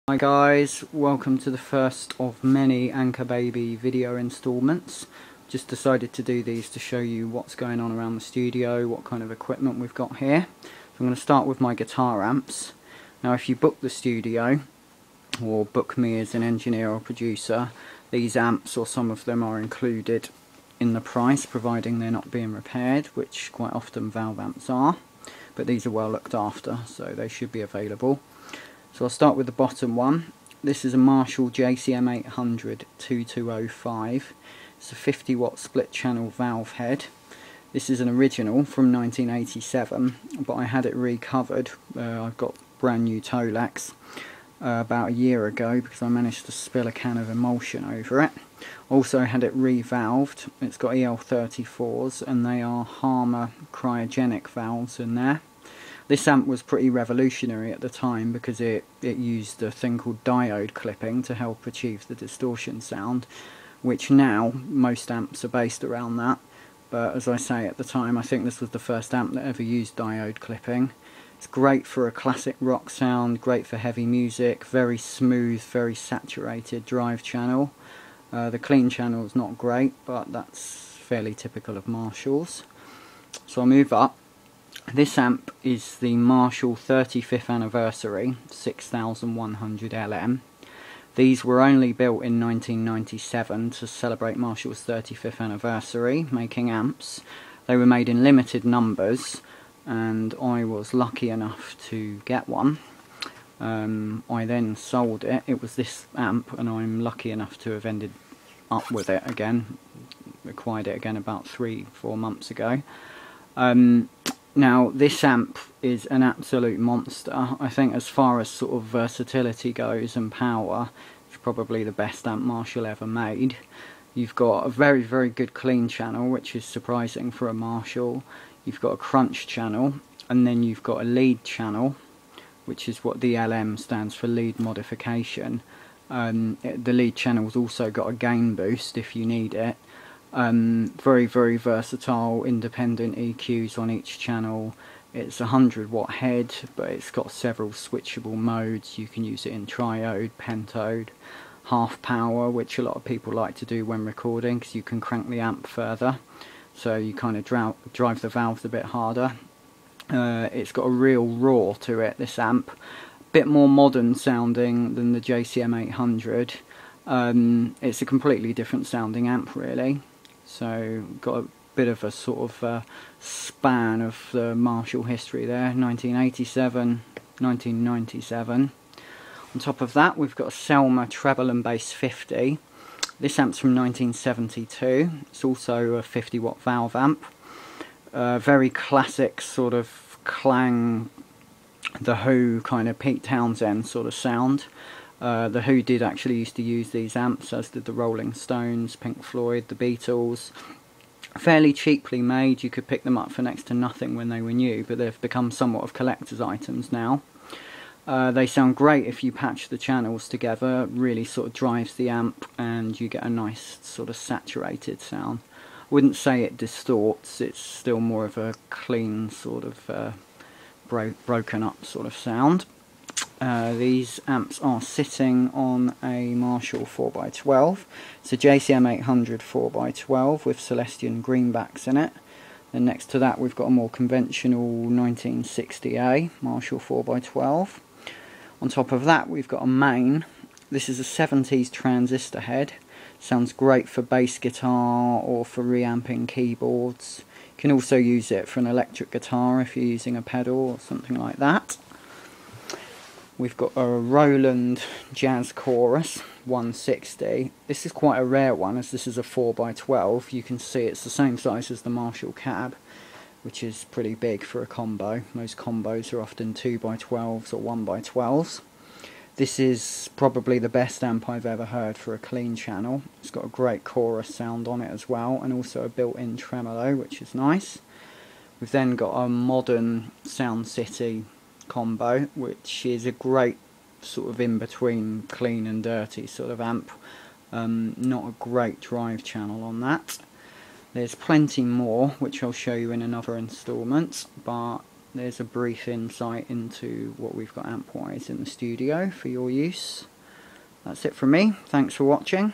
Hi guys, welcome to the first of many Anchor Baby video installments. Just decided to do these to show you what's going on around the studio, what kind of equipment we've got here. So I'm going to start with my guitar amps. Now if you book the studio, or book me as an engineer or producer, these amps or some of them are included in the price, providing they're not being repaired, which quite often valve amps are. But these are well looked after, so they should be available. So I'll start with the bottom one. This is a Marshall JCM 800 2205. It's a 50 watt split channel valve head. This is an original from 1987, but I had it recovered. I've got brand new Tolex about a year ago because I managed to spill a can of emulsion over it. Also had it revalved. It's got EL34s and they are Harmer cryogenic valves in there. This amp was pretty revolutionary at the time because it used a thing called diode clipping to help achieve the distortion sound, which now most amps are based around that. But as I say, at the time I think this was the first amp that ever used diode clipping. It's great for a classic rock sound, great for heavy music, very smooth, very saturated drive channel. The clean channel is not great, but that's fairly typical of Marshalls. So I'll move up. This amp is the Marshall 35th anniversary 6100 LM. These were only built in 1997 to celebrate Marshall's 35th anniversary making amps. They were made in limited numbers and I was lucky enough to get one. I then sold it. It was this amp and I'm lucky enough to have ended up with it again. Acquired it again about 3-4 months ago. Now this amp is an absolute monster. I think as far as sort of versatility goes and power, it's probably the best amp Marshall ever made. You've got a very, very good clean channel, which is surprising for a Marshall. You've got a crunch channel, and then you've got a lead channel, which is what the LM stands for, lead modification. The lead channel's also got a gain boost if you need it. Very, very versatile, independent EQs on each channel. It's a 100 watt head, but it's got several switchable modes. You can use it in triode, pentode, half power, which a lot of people like to do when recording because you can crank the amp further, so you kind of drive the valves a bit harder. It's got a real roar to it, this amp. Bit more modern sounding than the JCM 800. It's a completely different sounding amp really. So got a bit of a sort of span of the Marshall history there, 1987, 1997. On top of that we've got a Selmer treble and bass 50. This amp's from 1972. It's also a 50 watt valve amp. Very classic sort of clang, The Who kind of Pete Townsend sort of sound. The Who did actually used to use these amps, as did the Rolling Stones, Pink Floyd, the Beatles. Fairly cheaply made. You could pick them up for next to nothing when they were new, but they've become somewhat of collector's items now. They sound great if you patch the channels together. It really sort of drives the amp and you get a nice sort of saturated sound. I wouldn't say it distorts, it's still more of a clean sort of broken up sort of sound. These amps are sitting on a Marshall 4x12. It's a JCM 800 4x12 with Celestion greenbacks in it. Then next to that we've got a more conventional 1960A Marshall 4x12. On top of that we've got a main. This is a 70s transistor head. Sounds great for bass guitar or for reamping keyboards. You can also use it for an electric guitar if you're using a pedal or something like that. We've got a Roland Jazz Chorus 160. This is quite a rare one as this is a 4x12. You can see it's the same size as the Marshall Cab, which is pretty big for a combo. Most combos are often 2x12s or 1x12s. This is probably the best amp I've ever heard for a clean channel. It's got a great chorus sound on it as well, and also a built-in tremolo, which is nice. We've then got a modern Sound City combo, which is a great sort of in-between clean and dirty sort of amp. Not a great drive channel on that. There's plenty more, which I'll show you in another instalment, but there's a brief insight into what we've got amp-wise in the studio for your use. That's it from me. Thanks for watching.